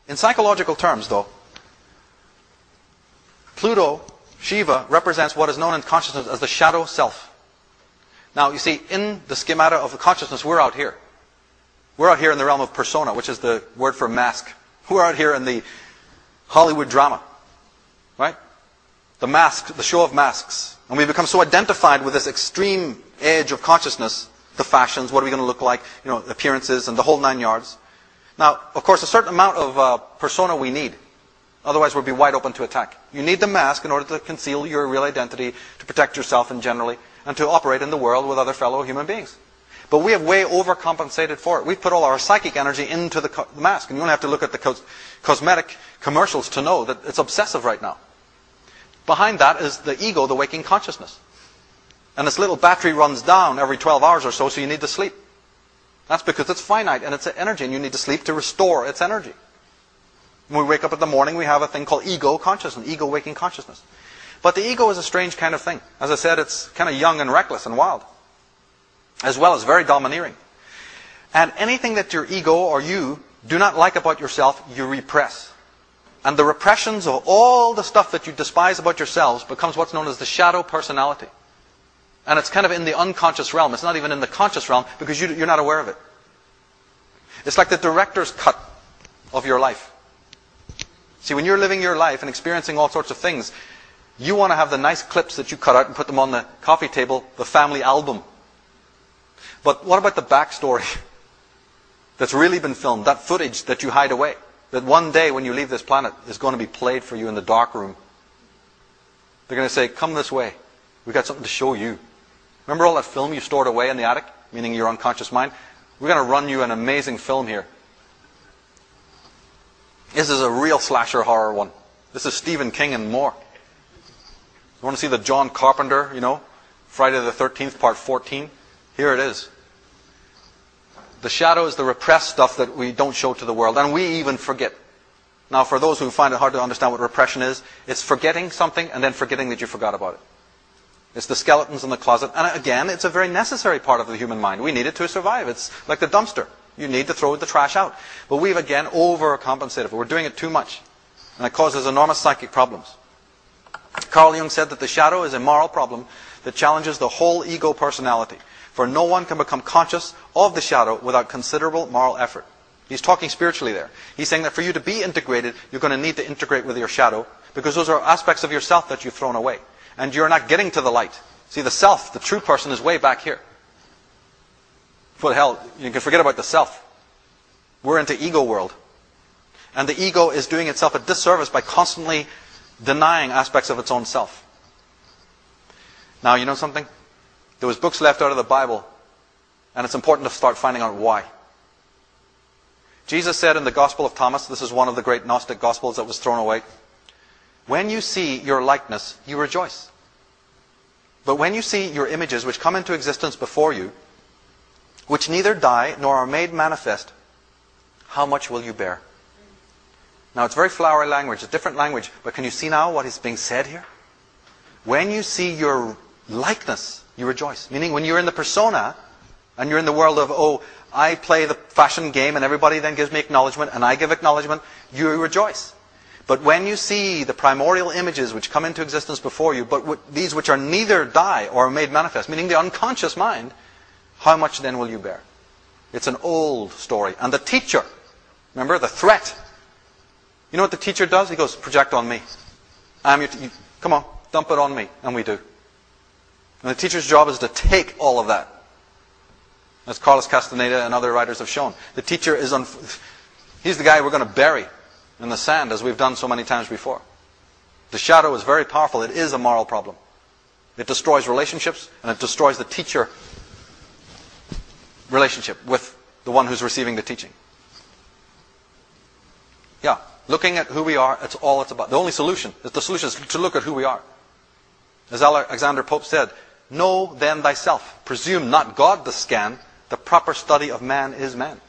In psychological terms, though, Pluto, Shiva, represents what is known in consciousness as the shadow self. Now, you see, in the schemata of the consciousness, we're out here. We're out here in the realm of persona, which is the word for mask. We're out here in the Hollywood drama. Right? The mask, the show of masks. And we become so identified with this extreme edge of consciousness, the fashions, what are we going to look like, appearances, and the whole 9 yards. Now, of course, a certain amount of persona we need. Otherwise, we'll be wide open to attack. You need the mask in order to conceal your real identity, to protect yourself and generally, and to operate in the world with other fellow human beings. But we have way overcompensated for it. We've put all our psychic energy into the mask. And you only have to look at the cosmetic commercials to know that it's obsessive right now. Behind that is the ego, the waking consciousness. And this little battery runs down every 12 hours or so you need to sleep. That's because it's finite and it's energy, and you need to sleep to restore its energy. When we wake up in the morning, we have a thing called ego consciousness, ego waking consciousness. But the ego is a strange kind of thing. As I said, it's kind of young and reckless and wild, as well as very domineering. And anything that your ego or you do not like about yourself, you repress. And the repressions of all the stuff that you despise about yourselves becomes what's known as the shadow personality. And it's kind of in the unconscious realm. It's not even in the conscious realm because you're not aware of it. It's like the director's cut of your life. See, when you're living your life and experiencing all sorts of things, you want to have the nice clips that you cut out and put them on the coffee table, the family album. But what about the backstory that's really been filmed, that footage that you hide away, that one day when you leave this planet is going to be played for you in the dark room? They're going to say, come this way. We've got something to show you. Remember all that film you stored away in the attic, meaning your unconscious mind? We're going to run you an amazing film here. This is a real slasher horror one. This is Stephen King and more. You want to see the John Carpenter, Friday the 13th, part 14? Here it is. The shadow is the repressed stuff that we don't show to the world, and we even forget. Now, for those who find it hard to understand what repression is, it's forgetting something and then forgetting that you forgot about it. It's the skeletons in the closet. And again, it's a very necessary part of the human mind. We need it to survive. It's like the dumpster. You need to throw the trash out. But we've again overcompensated. We're doing it too much. And it causes enormous psychic problems. Carl Jung said that the shadow is a moral problem that challenges the whole ego personality. For no one can become conscious of the shadow without considerable moral effort. He's talking spiritually there. He's saying that for you to be integrated, you're going to need to integrate with your shadow, because those are aspects of yourself that you've thrown away. And you're not getting to the light. See, the self, the true person, is way back here. For the hell, you can forget about the self. We're into ego world. And the ego is doing itself a disservice by constantly denying aspects of its own self. Now, you know something? There was books left out of the Bible, and it's important to start finding out why. Jesus said in the Gospel of Thomas, this is one of the great Gnostic Gospels that was thrown away, when you see your likeness, you rejoice. But when you see your images which come into existence before you, which neither die nor are made manifest, how much will you bear? Now it's very flowery language, a different language, but can you see now what is being said here? When you see your likeness, you rejoice. Meaning when you're in the persona, and you're in the world of, oh, I play the fashion game and everybody then gives me acknowledgement and I give acknowledgement, you rejoice. But when you see the primordial images which come into existence before you, but these which are neither die or are made manifest, meaning the unconscious mind, how much then will you bear? It's an old story. And the teacher, remember, the threat. You know what the teacher does? He goes, project on me. Come on, dump it on me. And we do. And the teacher's job is to take all of that. As Carlos Castaneda and other writers have shown. The teacher is he's the guy we're going to bury in the sand, as we've done so many times before. The shadow is very powerful. It is a moral problem. It destroys relationships, and it destroys the teacher relationship with the one who's receiving the teaching. Yeah, looking at who we are, that's all it's about. The only solution is to look at who we are. As Alexander Pope said, know then thyself. Presume not God to scan. The proper study of man is man.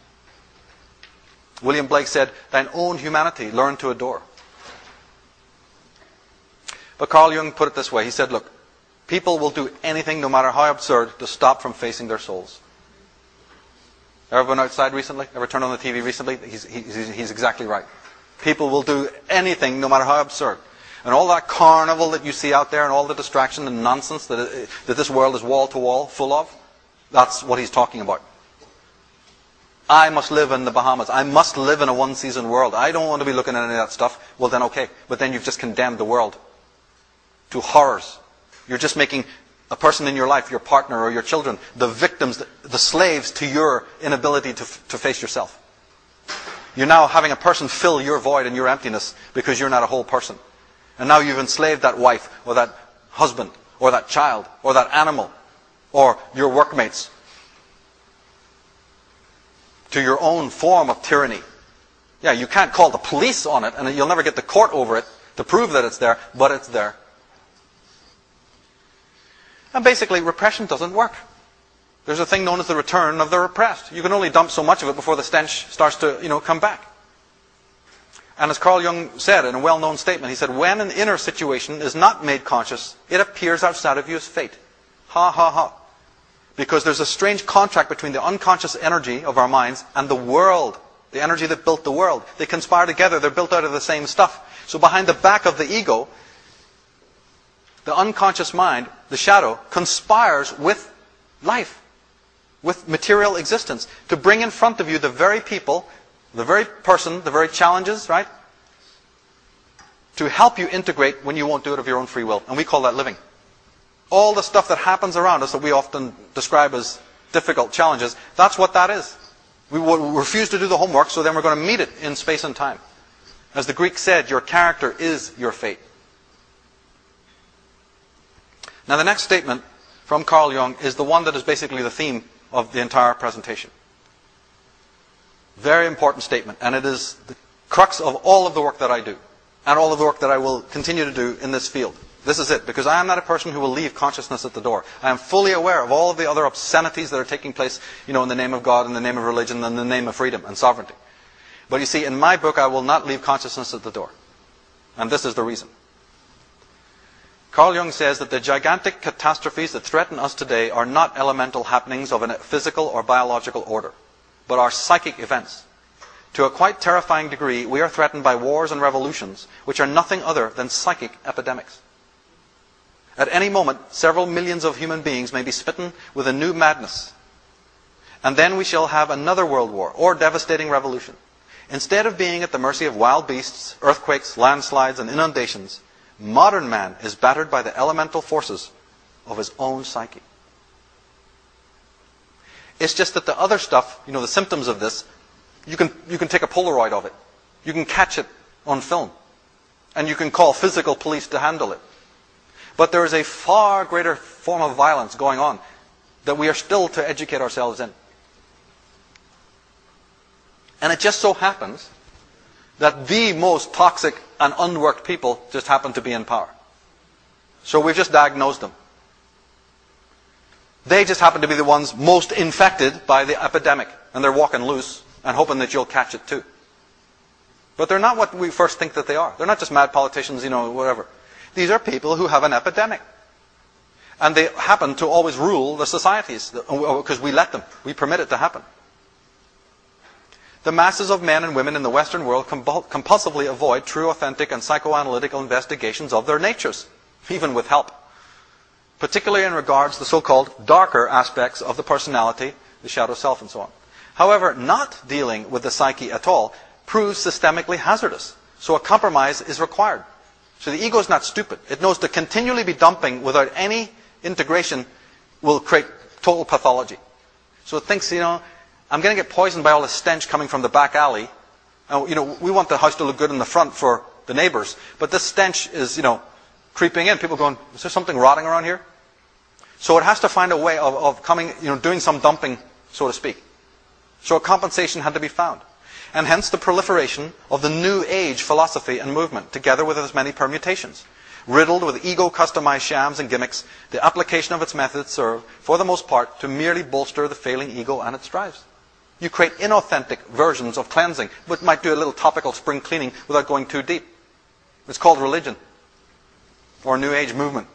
William Blake said, thine own humanity learn to adore. But Carl Jung put it this way. He said, look, people will do anything, no matter how absurd, to stop from facing their souls. Ever been outside recently? Ever turned on the TV recently? He's exactly right. People will do anything, no matter how absurd. And all that carnival that you see out there and all the distraction and nonsense that this world is wall to wall full of, that's what he's talking about. I must live in the Bahamas. I must live in a one-season world. I don't want to be looking at any of that stuff. Well then, okay. But then you've just condemned the world to horrors. You're just making a person in your life, your partner or your children, the victims, the slaves to your inability to face yourself. You're now having a person fill your void and your emptiness because you're not a whole person. And now you've enslaved that wife or that husband or that child or that animal or your workmates to your own form of tyranny. Yeah, you can't call the police on it and you'll never get the court over it to prove that it's there, but it's there. And basically, repression doesn't work. There's a thing known as the return of the repressed. You can only dump so much of it before the stench starts to, come back. And as Carl Jung said in a well-known statement, he said, when an inner situation is not made conscious, it appears outside of you as fate. Ha, ha, ha. Because there's a strange contract between the unconscious energy of our minds and the world, the energy that built the world. They conspire together. They're built out of the same stuff. So behind the back of the ego, the unconscious mind, the shadow, conspires with life, with material existence, to bring in front of you the very people, the very person, the very challenges, right? To help you integrate when you won't do it of your own free will. And we call that living. All the stuff that happens around us that we often describe as difficult challenges, that's what that is. We will refuse to do the homework, so then we're going to meet it in space and time. As the Greek said, your character is your fate. Now the next statement from Carl Jung is the one that is basically the theme of the entire presentation. Very important statement, and it is the crux of all of the work that I do, and all of the work that I will continue to do in this field. This is it, because I am not a person who will leave consciousness at the door. I am fully aware of all of the other obscenities that are taking place, in the name of God, in the name of religion, and in the name of freedom and sovereignty. But you see, in my book, I will not leave consciousness at the door. And this is the reason. Carl Jung says that the gigantic catastrophes that threaten us today are not elemental happenings of a physical or biological order, but are psychic events. To a quite terrifying degree, we are threatened by wars and revolutions, which are nothing other than psychic epidemics. At any moment, several millions of human beings may be smitten with a new madness. And then we shall have another world war, or devastating revolution. Instead of being at the mercy of wild beasts, earthquakes, landslides, and inundations, modern man is battered by the elemental forces of his own psyche. It's just that the other stuff, the symptoms of this, you can take a Polaroid of it. You can catch it on film. And you can call physical police to handle it. But there is a far greater form of violence going on that we are still to educate ourselves in. And it just so happens that the most toxic and unworked people just happen to be in power. So we've just diagnosed them. They just happen to be the ones most infected by the epidemic. And they're walking loose and hoping that you'll catch it too. But they're not what we first think that they are. They're not just mad politicians, whatever. These are people who have an epidemic. And they happen to always rule the societies because we let them. We permit it to happen. The masses of men and women in the Western world compulsively avoid true, authentic, and psychoanalytical investigations of their natures, even with help. Particularly in regards to the so-called darker aspects of the personality, the shadow self, and so on. However, not dealing with the psyche at all proves systemically hazardous. So a compromise is required. So the ego is not stupid. It knows to continually be dumping without any integration will create total pathology. So it thinks, I'm going to get poisoned by all the stench coming from the back alley. And, we want the house to look good in the front for the neighbors. But this stench is, creeping in. People going, is there something rotting around here? So it has to find a way of coming, doing some dumping, so to speak. So a compensation had to be found. And hence the proliferation of the New Age philosophy and movement, together with its many permutations. Riddled with ego-customized shams and gimmicks, the application of its methods serve, for the most part, to merely bolster the failing ego and its drives. You create inauthentic versions of cleansing, but might do a little topical spring cleaning without going too deep. It's called religion, or New Age movement.